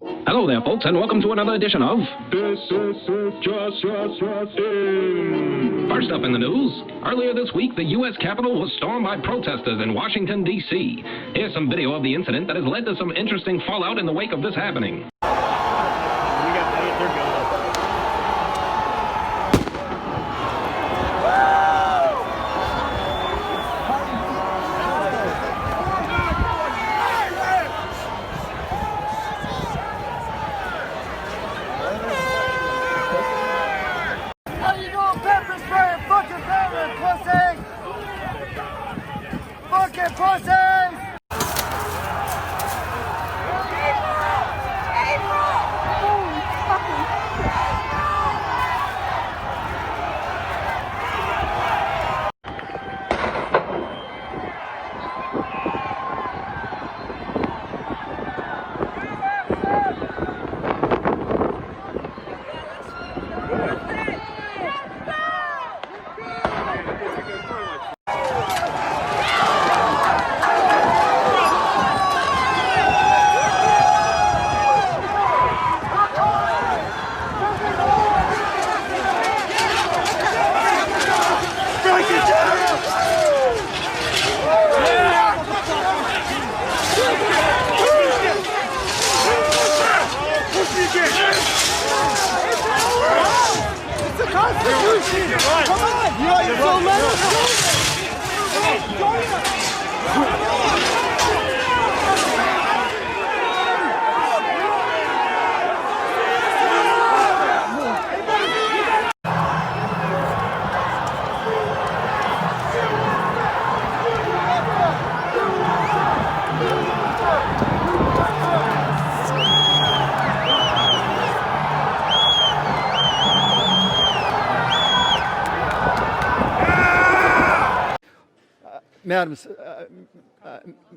Hello there, folks, and welcome to another edition of This is just in. First up in the news, earlier this week, the U.S. Capitol was stormed by protesters in Washington, D.C. Here's some video of the incident that has led to some interesting fallout in the wake of this happening.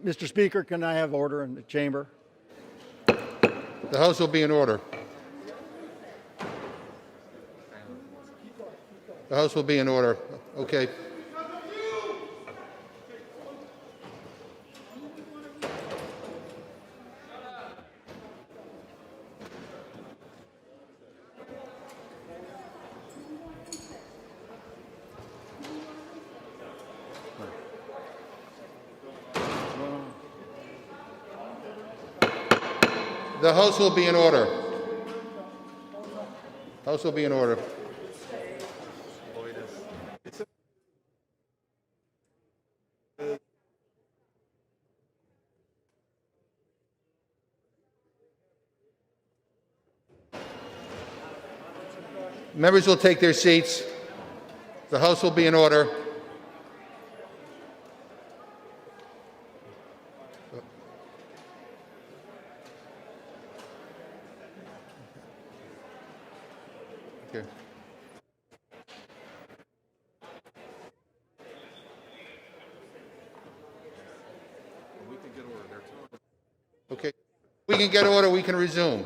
Mr. Speaker, can I have order in the chamber? The House will be in order. The House will be in order. Okay. The House will be in order. House will be in order. Members will take their seats. The House will be in order. Okay. We can get order, we can resume.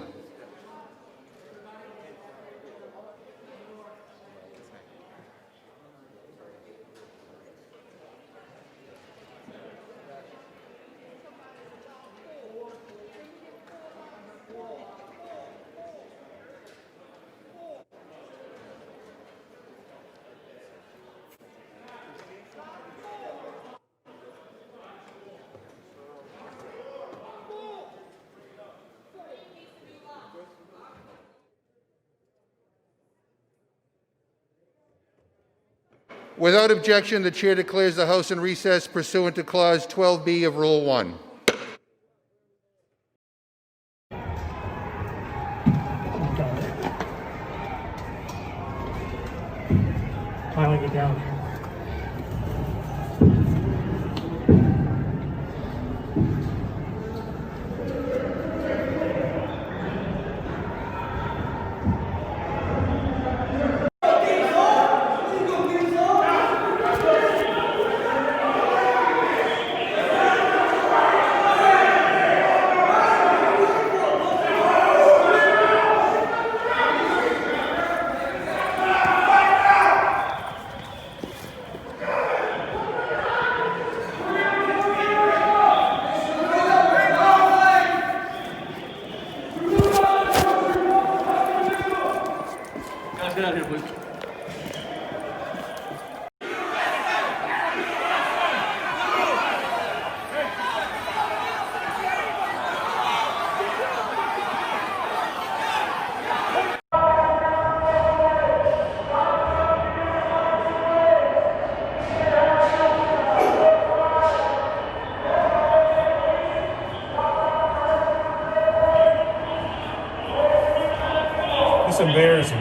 Without objection, the Chair declares the House in recess pursuant to Clause 12B of Rule 1. Finally get down. embarrassing.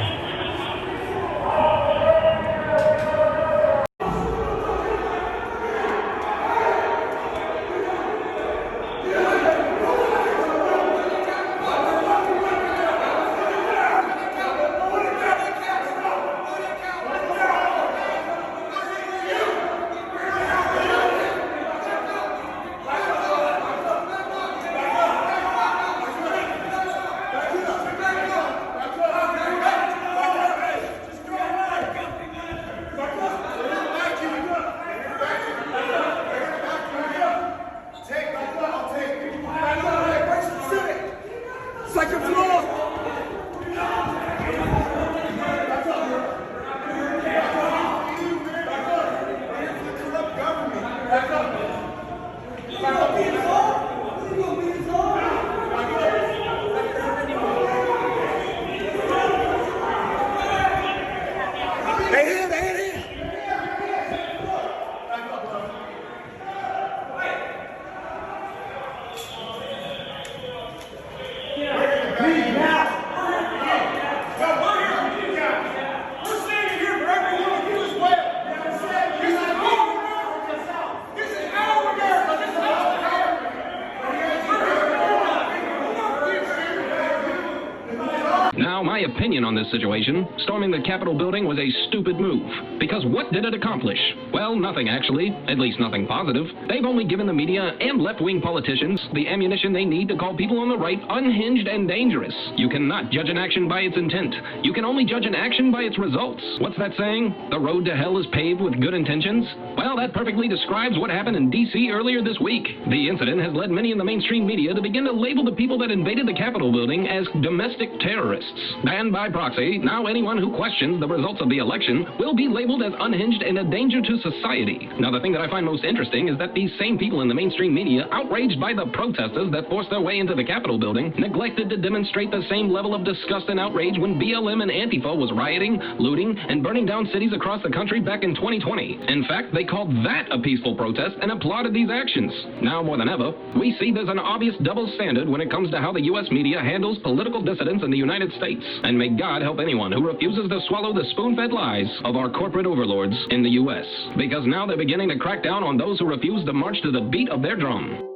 Now, my opinion on this situation, storming the Capitol building was a stupid move. Because what did it accomplish? Well, nothing actually, at least nothing positive. They've only given the media and left-wing politicians the ammunition they need to call people on the right unhinged and dangerous. You cannot judge an action by its intent. You can only judge an action by its results. What's that saying? The road to hell is paved with good intentions? Well, that perfectly describes what happened in D.C. earlier this week. The incident has led many in the mainstream media to begin to label the people that invaded the Capitol building as domestic terrorists. And by proxy, now anyone who questions the results of the election will be labeled as unhinged and a danger to society. Now, the thing that I find most interesting is that these same people in the mainstream media, outraged by the protesters that forced their way into the Capitol building, neglected to demonstrate the same level of disgust and outrage when BLM and Antifa was rioting, looting, and burning down cities across the country back in 2020. In fact, they called that a peaceful protest and applauded these actions. Now more than ever, we see there's an obvious double standard when it comes to how the U.S. media handles political dissidents in the United States. And may God help anyone who refuses to swallow the spoon-fed lies of our corporate overlords in the U.S. Because now they're beginning to crack down on those who refuse to march to the beat of their drum.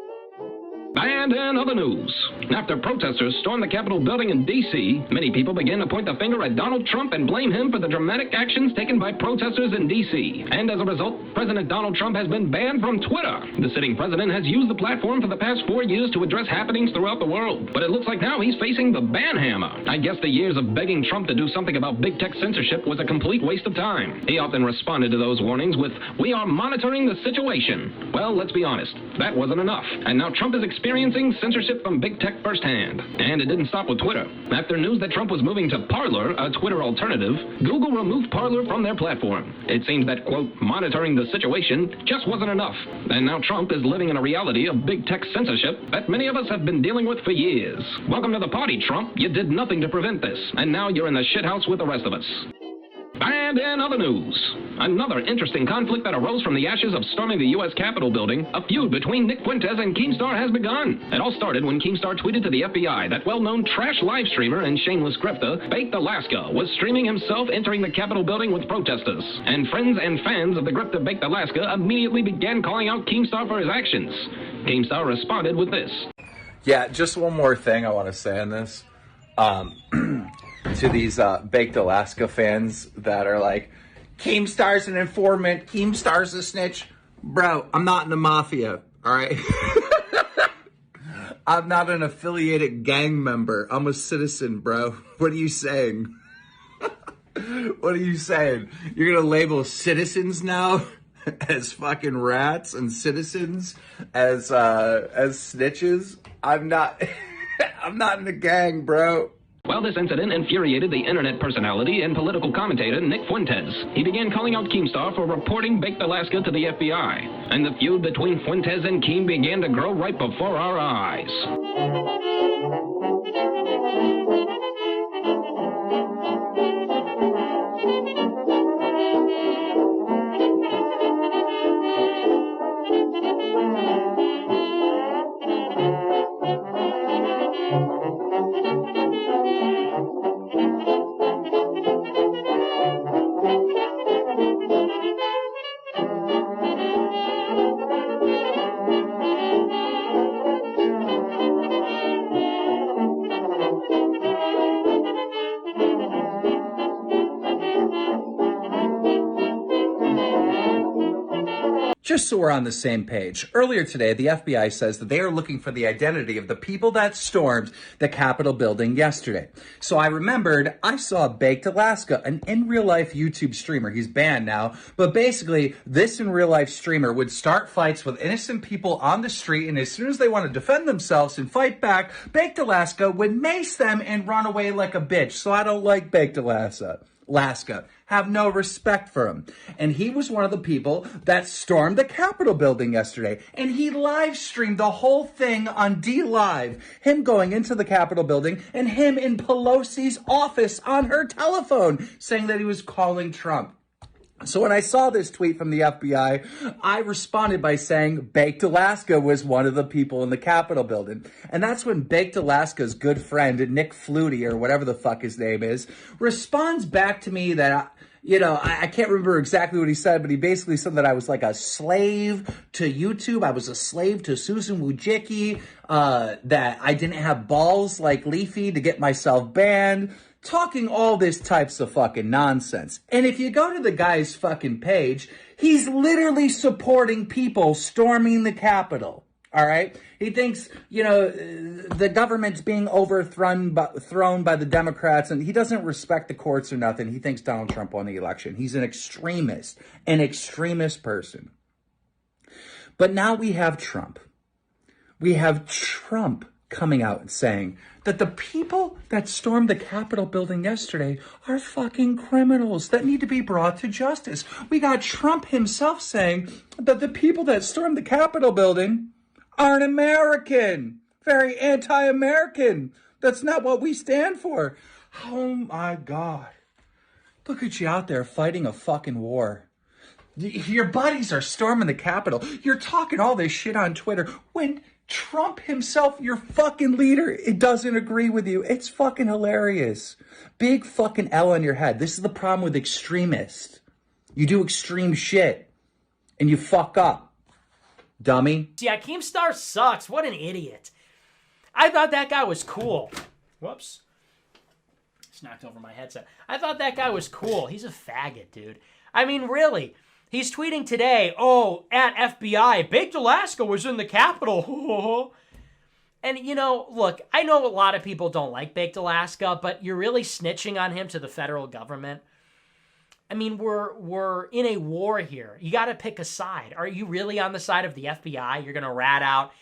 And in other news, after protesters stormed the Capitol building in D.C., many people began to point the finger at Donald Trump and blame him for the dramatic actions taken by protesters in D.C. And as a result, President Donald Trump has been banned from Twitter. The sitting president has used the platform for the past 4 years to address happenings throughout the world. But it looks like now he's facing the ban hammer. I guess the years of begging Trump to do something about big tech censorship was a complete waste of time. He often responded to those warnings with, "We are monitoring the situation." Well, let's be honest, that wasn't enough. And now Trump is experiencing censorship from big tech firsthand. And it didn't stop with Twitter. After news that Trump was moving to Parler, a Twitter alternative, Google removed Parler from their platform. It seems that, quote, monitoring the situation just wasn't enough. And now Trump is living in a reality of big tech censorship that many of us have been dealing with for years. Welcome to the party, Trump. You did nothing to prevent this. And now you're in the shithouse with the rest of us. And in other news, another interesting conflict that arose from the ashes of storming the U.S. Capitol building, a feud between Nick Fuentez and Keemstar has begun. It all started when Keemstar tweeted to the FBI that well-known trash live streamer and shameless grifter, Baked Alaska, was streaming himself entering the Capitol building with protesters. And friends and fans of the grifter Baked Alaska immediately began calling out Keemstar for his actions. Keemstar responded with this. Yeah, just one more thing I want to say on this. To these Baked Alaska fans that are like, Keemstar's an informant, Keemstar's a snitch. Bro, I'm not in the mafia, all right? I'm not an affiliated gang member. I'm a citizen, bro. What are you saying? What are you saying? You're going to label citizens now as fucking rats and citizens as snitches? I'm not in the gang, bro. Well, this incident infuriated the internet personality and political commentator Nick Fuentez. He began calling out Keemstar for reporting Baked Alaska to the FBI. And the feud between Fuentez and Keem began to grow right before our eyes. just so we're on the same page. Earlier today, the FBI says that they are looking for the identity of the people that stormed the Capitol building yesterday. So I remembered I saw Baked Alaska, an in-real-life YouTube streamer. He's banned now. But basically, this in-real-life streamer would start fights with innocent people on the street, and as soon as they want to defend themselves and fight back, Baked Alaska would mace them and run away like a bitch. So I don't like Baked Alaska. Have no respect for him. And he was one of the people that stormed the Capitol building yesterday. And he live streamed the whole thing on DLive. Him going into the Capitol building and him in Pelosi's office on her telephone saying that he was calling Trump. So when I saw this tweet from the FBI, I responded by saying Baked Alaska was one of the people in the Capitol building. And that's when Baked Alaska's good friend, Nick Fuentez, or whatever the fuck his name is, responds back to me that, I can't remember exactly what he said, but he basically said that I was like a slave to YouTube. I was a slave to Susan Wojcicki, that I didn't have balls like Leafy to get myself banned. Talking all this types of fucking nonsense. And if you go to the guy's fucking page, he's literally supporting people storming the Capitol. All right? He thinks, the government's being overthrown by the Democrats, and he doesn't respect the courts or nothing. He thinks Donald Trump won the election. He's an extremist person. But now we have Trump. We have Trump coming out and saying that the people that stormed the Capitol building yesterday are fucking criminals that need to be brought to justice. We got Trump himself saying that the people that stormed the Capitol building aren't American. Very anti-American. That's not what we stand for. Oh my God. Look at you out there fighting a fucking war. Your buddies are storming the Capitol. You're talking all this shit on Twitter when Trump himself, your fucking leader, it doesn't agree with you. It's fucking hilarious. Big fucking L on your head. This is the problem with extremists. You do extreme shit and you fuck up. Dummy. Yeah, Keemstar sucks. What an idiot. I thought that guy was cool. Whoops. Just knocked over my headset. I thought that guy was cool. He's a faggot, dude. I mean, really. He's tweeting today, at FBI, Baked Alaska was in the Capitol. And, look, I know a lot of people don't like Baked Alaska, but you're really snitching on him to the federal government. I mean, we're in a war here. You got to pick a side. Are you really on the side of the FBI? You're going to rat out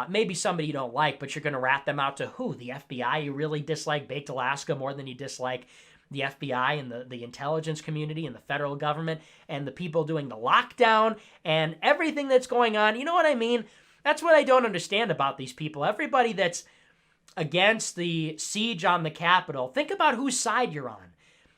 maybe somebody you don't like, but you're going to rat them out to who? The FBI? You really dislike Baked Alaska more than you dislike the FBI and the intelligence community and the federal government and the people doing the lockdown and everything that's going on. You know what I mean? That's what I don't understand about these people. Everybody that's against the siege on the Capitol, think about whose side you're on.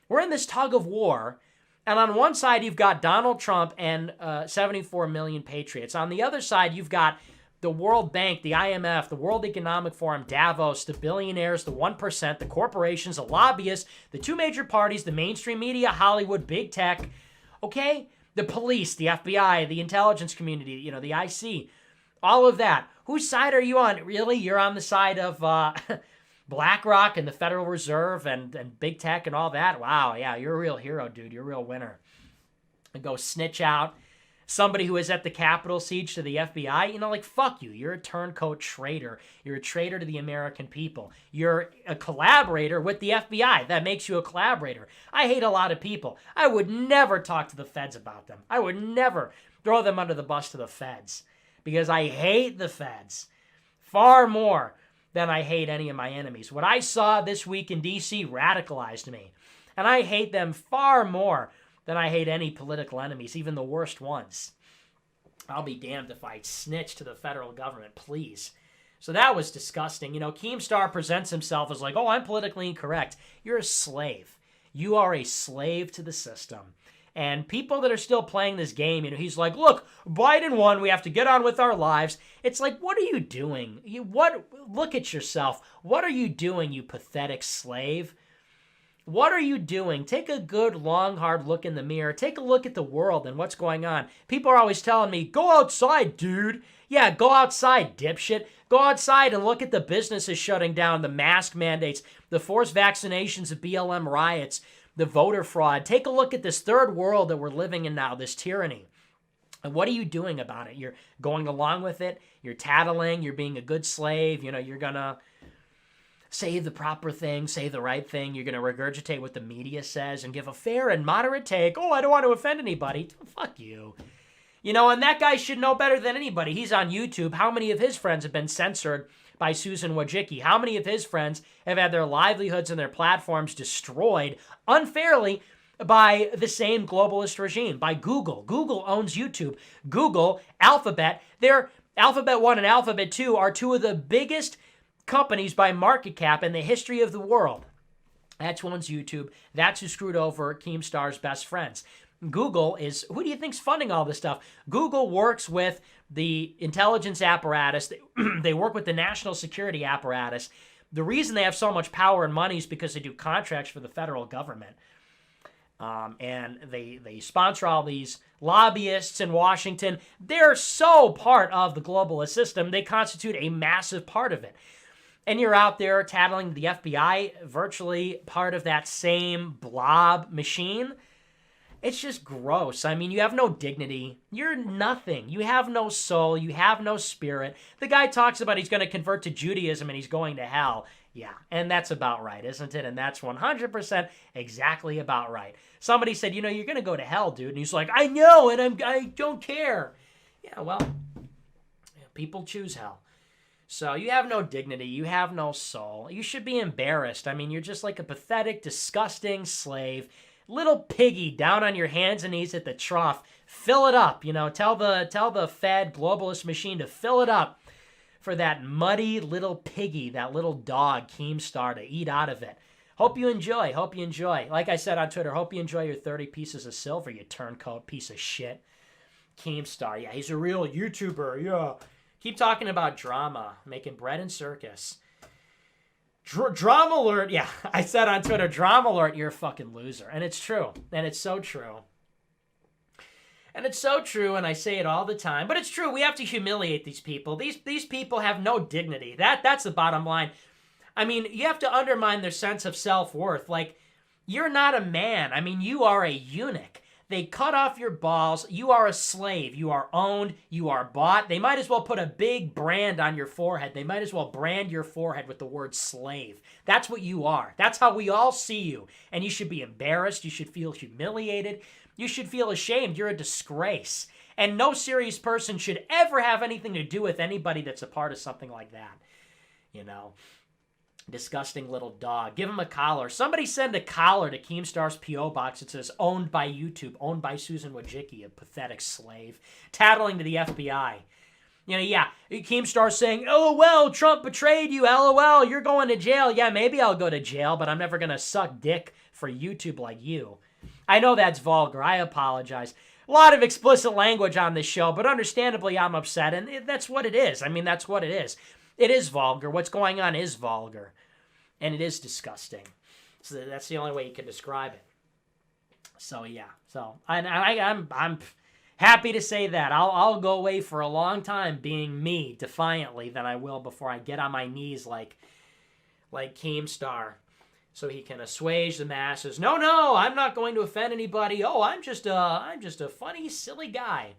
We're in this tug of war, and on one side you've got Donald Trump and 74 million patriots. On the other side you've got the World Bank, the IMF, the World Economic Forum, Davos, the billionaires, the 1%, the corporations, the lobbyists, the two major parties, the mainstream media, Hollywood, big tech, okay? The police, the FBI, the intelligence community, the IC, all of that. Whose side are you on? Really? You're on the side of BlackRock and the Federal Reserve and big tech and all that? Wow, yeah, you're a real hero, dude. You're a real winner. And go snitch out somebody who was at the Capitol siege to the FBI, fuck you. You're a turncoat traitor. You're a traitor to the American people. You're a collaborator with the FBI. That makes you a collaborator. I hate a lot of people. I would never talk to the feds about them. I would never throw them under the bus to the feds because I hate the feds far more than I hate any of my enemies. What I saw this week in D.C. radicalized me, and I hate them far more than I hate any political enemies, even the worst ones. I'll be damned if I snitch to the federal government, please. So that was disgusting. Keemstar presents himself as like, I'm politically incorrect. You're a slave. You are a slave to the system. And people that are still playing this game, he's like, look, Biden won. We have to get on with our lives. It's like, what are you doing? Look at yourself. What are you doing, you pathetic slave? What are you doing? Take a good, long, hard look in the mirror. Take a look at the world and what's going on. People are always telling me, go outside, dude. Yeah, go outside, dipshit. Go outside and look at the businesses shutting down, the mask mandates, the forced vaccinations, the BLM riots, the voter fraud. Take a look at this third world that we're living in now, this tyranny. And what are you doing about it? You're going along with it. You're tattling. You're being a good slave. You know, you're going to say the proper thing, say the right thing. You're going to regurgitate what the media says and give a fair and moderate take. Oh, I don't want to offend anybody. Fuck you. You know, and that guy should know better than anybody. He's on YouTube. How many of his friends have been censored by Susan Wojcicki? How many of his friends have had their livelihoods and their platforms destroyed unfairly by the same globalist regime, by Google? Google owns YouTube. Google, Alphabet, Alphabet 1 and Alphabet 2 are two of the biggest companies by market cap in the history of the world. That's who owns YouTube. That's who screwed over Keemstar's best friends. Google is, who do you think's funding all this stuff? Google works with the intelligence apparatus. They work with the national security apparatus. The reason they have so much power and money is because they do contracts for the federal government. And they sponsor all these lobbyists in Washington. They're so part of the globalist system. They constitute a massive part of it. And you're out there tattling the FBI, virtually part of that same blob machine. It's just gross. I mean, you have no dignity. You're nothing. You have no soul. You have no spirit. The guy talks about he's going to convert to Judaism and he's going to hell. Yeah, and that's about right, isn't it? And that's 100% exactly about right. Somebody said, you know, you're going to go to hell, dude. And he's like, I know, and I don't care. Yeah, well, people choose hell. So you have no dignity. You have no soul. You should be embarrassed. I mean, you're just like a pathetic, disgusting slave. Little piggy down on your hands and knees at the trough. Fill it up, you know. Tell the Fed globalist machine to fill it up for that muddy little piggy, that little dog, Keemstar, to eat out of it. Hope you enjoy. Hope you enjoy. Like I said on Twitter, hope you enjoy your 30 pieces of silver, you turncoat piece of shit. Keemstar, yeah, he's a real YouTuber, yeah. Keep talking about drama, making bread and circus. Drama alert, yeah, I said on Twitter, drama alert, you're a fucking loser. And it's true, and it's so true. And it's so true, and I say it all the time, but it's true, we have to humiliate these people. These people have no dignity. That's the bottom line. I mean, you have to undermine their sense of self-worth. Like, you're not a man. I mean, you are a eunuch. They cut off your balls. You are a slave. You are owned. You are bought. They might as well put a big brand on your forehead. They might as well brand your forehead with the word slave. That's what you are. That's how we all see you. And you should be embarrassed. You should feel humiliated. You should feel ashamed. You're a disgrace. And no serious person should ever have anything to do with anybody that's a part of something like that. You know? Disgusting little dog. Give him a collar. Somebody send a collar to Keemstar's P.O. box that says, owned by YouTube, owned by Susan Wojcicki, a pathetic slave, tattling to the FBI. You know, yeah, Keemstar's saying, LOL, Trump betrayed you, LOL, you're going to jail. Yeah, maybe I'll go to jail, but I'm never going to suck dick for YouTube like you. I know that's vulgar. I apologize. A lot of explicit language on this show, but understandably I'm upset, and that's what it is. I mean, that's what it is. It is vulgar. What's going on is vulgar. And it is disgusting. So that's the only way you can describe it. So, yeah. So, I'm happy to say that. I'll go away for a long time being me, defiantly, than I will before I get on my knees like Keemstar. So he can assuage the masses. No, I'm not going to offend anybody. Oh, I'm just a funny, silly guy.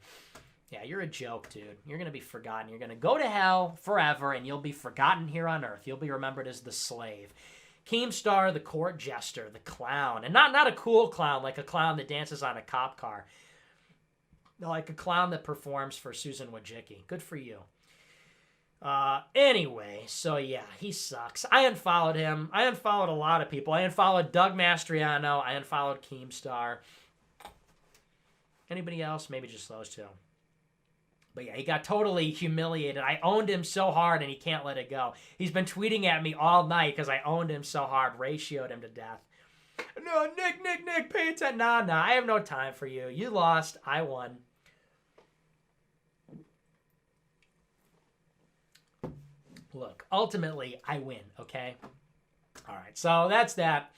Yeah, you're a joke, dude. You're going to be forgotten. You're going to go to hell forever, and you'll be forgotten here on Earth. You'll be remembered as the slave. Keemstar, the court jester, the clown. And not a cool clown, like a clown that dances on a cop car. Like a clown that performs for Susan Wojcicki. Good for you. Anyway, so yeah, he sucks. I unfollowed him. I unfollowed a lot of people. I unfollowed Doug Mastriano. I unfollowed Keemstar. Anybody else? Maybe just those two. But yeah, he got totally humiliated. I owned him so hard and he can't let it go. He's been tweeting at me all night because I owned him so hard, ratioed him to death. No, Nick, pay attention. Nah, I have no time for you. You lost. I won. Look, ultimately, I win, okay? All right, so that's that.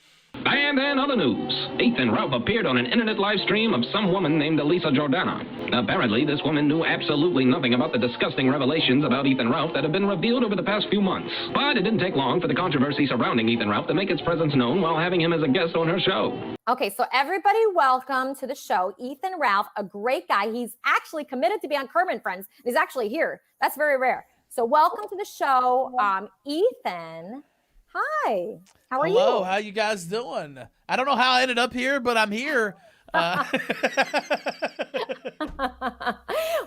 And then other news. Ethan Ralph appeared on an internet live stream of some woman named Elisa Jordana. Apparently, this woman knew absolutely nothing about the disgusting revelations about Ethan Ralph that have been revealed over the past few months. But it didn't take long for the controversy surrounding Ethan Ralph to make its presence known while having him as a guest on her show. Okay, so everybody welcome to the show, Ethan Ralph, a great guy. He's actually committed to be on Kermit and Friends. He's actually here. That's very rare. So welcome to the show, Ethan. Hi, how are you? Hello, how you guys doing? I don't know how I ended up here, but I'm here. Well,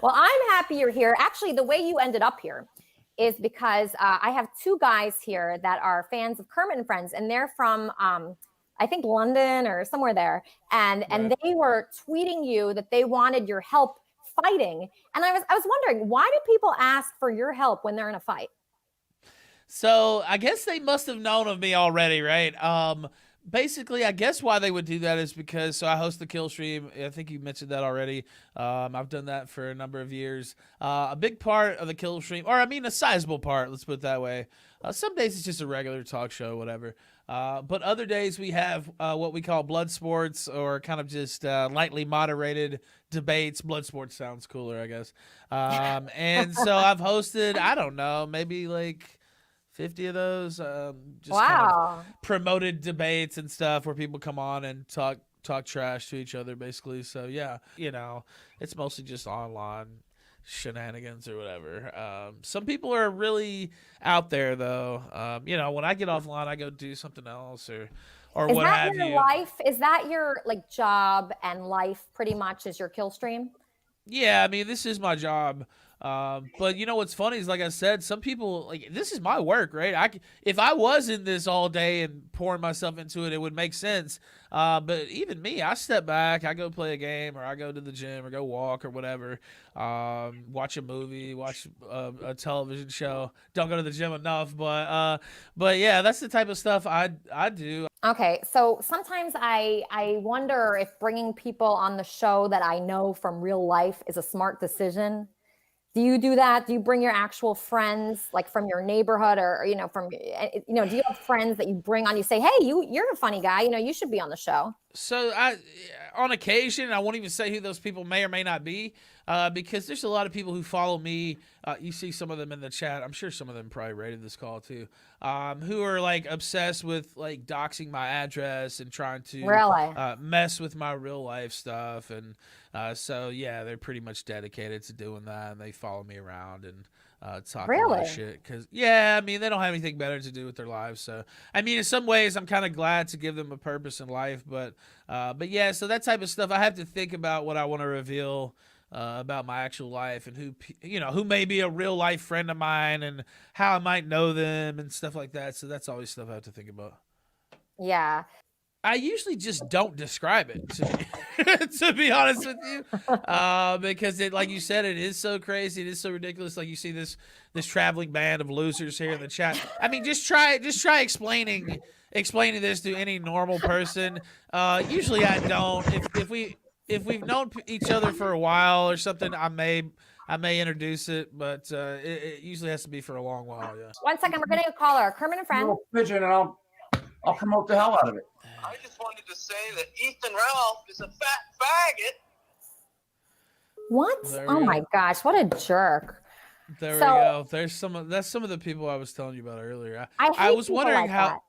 I'm happy you're here. Actually, the way you ended up here is because I have two guys here that are fans of Kermit and Friends, and they're from, I think, London or somewhere there. And they were tweeting you that they wanted your help fighting. And I was wondering, why do people ask for your help when they're in a fight? So I guess they must have known of me already, right? Basically, I guess why they would do that is because, I host the kill stream. I think you mentioned that already. I've done that for a number of years. A big part of the kill stream, or I mean a sizable part, let's put it that way. Some days it's just a regular talk show, whatever. But other days we have what we call blood sports, or kind of just lightly moderated debates. Blood sports sounds cooler, I guess. And so I've hosted, I don't know, maybe like 50 of those, just kind of promoted debates and stuff where people come on and talk trash to each other, basically. So yeah, it's mostly just online shenanigans or whatever. Some people are really out there though. When I get offline, I go do something else or what have you. Is that your life? Is that your job and life pretty much is your kill stream? Yeah, I mean, this is my job. But what's funny is, like I said, some people, this is my work, right? If I was in this all day and pouring myself into it, it would make sense. But even me, I step back, I go play a game, or I go to the gym, or go walk, or whatever. Watch a movie, watch a television show. Don't go to the gym enough, but yeah, that's the type of stuff I do. Okay, so sometimes I wonder if bringing people on the show that I know from real life is a smart decision. Do you do that? Do you bring your actual friends, like from your neighborhood, or do you have friends that you bring on? You say, hey, you're a funny guy. You should be on the show. So on occasion, I won't even say who those people may or may not be, because there's a lot of people who follow me. You see some of them in the chat. I'm sure some of them probably rated this call too, who are obsessed with doxing my address and trying to mess with my real life stuff. And so yeah, they're pretty much dedicated to doing that, and they follow me around and talking about shit. Because yeah, I mean, they don't have anything better to do with their lives. So I mean, in some ways, I'm kind of glad to give them a purpose in life. But yeah, so that type of stuff, I have to think about what I want to reveal about my actual life, and who may be a real life friend of mine, and how I might know them and stuff like that. So that's always stuff I have to think about. Yeah. I usually just don't describe it, to be honest with you, because it, like you said, it is so crazy, it is so ridiculous. Like you see this traveling band of losers here in the chat. I mean, just try explaining this to any normal person. Usually I don't. If we've known each other for a while or something, I may introduce it, but it usually has to be for a long while. Yeah. 1 second, we're getting a caller. Kermit and Friends. Pigeon, and I'll promote the hell out of it. I just wanted to say that Ethan Ralph is a fat faggot. What? Oh my gosh, what a jerk. There we go. That's some of the people I was telling you about earlier. I was wondering how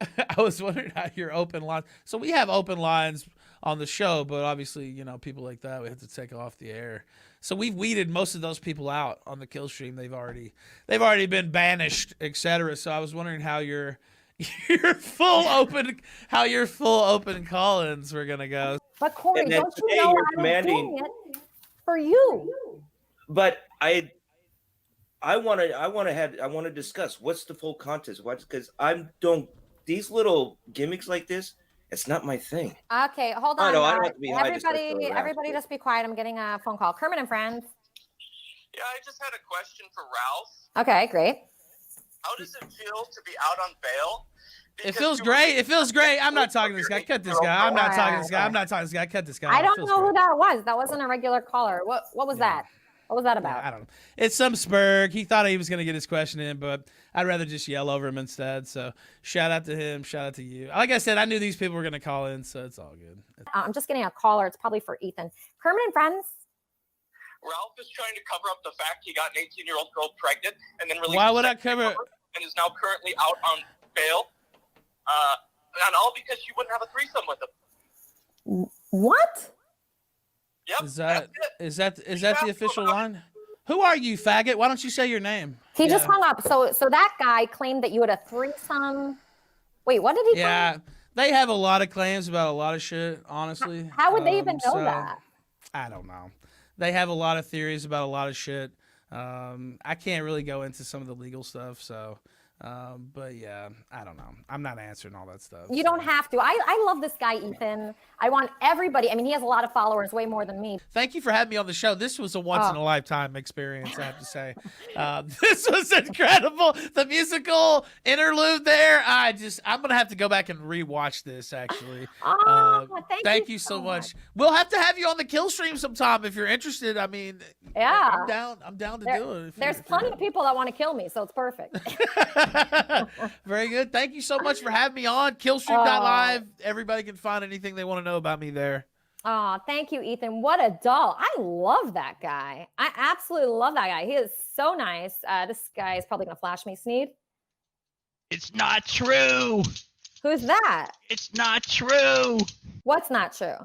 your open lines. So we have open lines on the show, but obviously, people like that we have to take off the air. So we've weeded most of those people out on the kill stream. They've already been banished, etc. So I was wondering how your full open call-ins were gonna go. But Corey, don't you know I'm doing it for you? But I want to discuss what's the full contest. Because I'm don't these little gimmicks like this. It's not my thing. Okay, hold on. I don't have to be everybody, just be quiet. I'm getting a phone call. Kermit and Friends. Yeah, I just had a question for Ralph. Okay, great. How does it feel to be out on bail? It feels great. It feels great. I'm not talking to this guy. Cut this guy. I'm not talking to this guy. I'm not talking to this guy. Cut this guy. I don't know who that was. That wasn't a regular caller. What was that? What was that about? I don't know. It's some spurg. He thought he was going to get his question in, but I'd rather just yell over him instead. So shout out to him. Shout out to you. Like I said, I knew these people were going to call in, so it's all good. I'm just getting a caller. It's probably for Ethan. Kermit and Friends. Ralph is trying to cover up the fact he got an 18-year-old girl pregnant and then released. Why would I cover it? And is now currently out on bail. And all because she wouldn't have a threesome with him. What? Yep. Is that the official line? Who are you, faggot? Why don't you say your name? He just hung up. So that guy claimed that you had a threesome. Wait, what did he claim? Yeah, they have a lot of claims about a lot of shit, honestly. How would they even know that? I don't know. They have a lot of theories about a lot of shit. I can't really go into some of the legal stuff, so... but yeah, I don't know. I'm not answering all that stuff. You don't have to. I love this guy, Ethan. I want everybody. I mean, he has a lot of followers, way more than me. Thank you for having me on the show. This was a once-in-a-lifetime experience, I have to say. This was incredible. The musical interlude there. I'm going to have to go back and rewatch this, actually. Thank you so much. We'll have to have you on the kill stream sometime if you're interested. I mean, yeah, I'm down to do it. There's plenty of people that want to kill me, so it's perfect. Very good. Thank you so much for having me on Killstream.live. Everybody can find anything they want to know about me there. Oh, thank you, Ethan. What a doll. I love that guy. I absolutely love that guy. He is so nice. This guy is probably going to flash me, Sneed. It's not true. Who's that? It's not true. What's not true?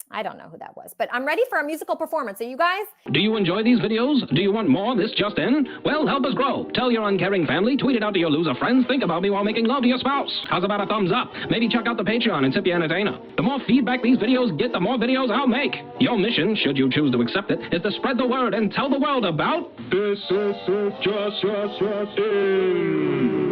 I don't know who that was, but I'm ready for a musical performance. Are you guys? Do you enjoy these videos? Do you want more? This just in? Well, help us grow. Tell your uncaring family, tweet it out to your loser friends, think about me while making love to your spouse. How's about a thumbs up? Maybe check out the Patreon and tip your entertainer. The more feedback these videos get, the more videos I'll make. Your mission, should you choose to accept it, is to spread the word and tell the world about... This is just in.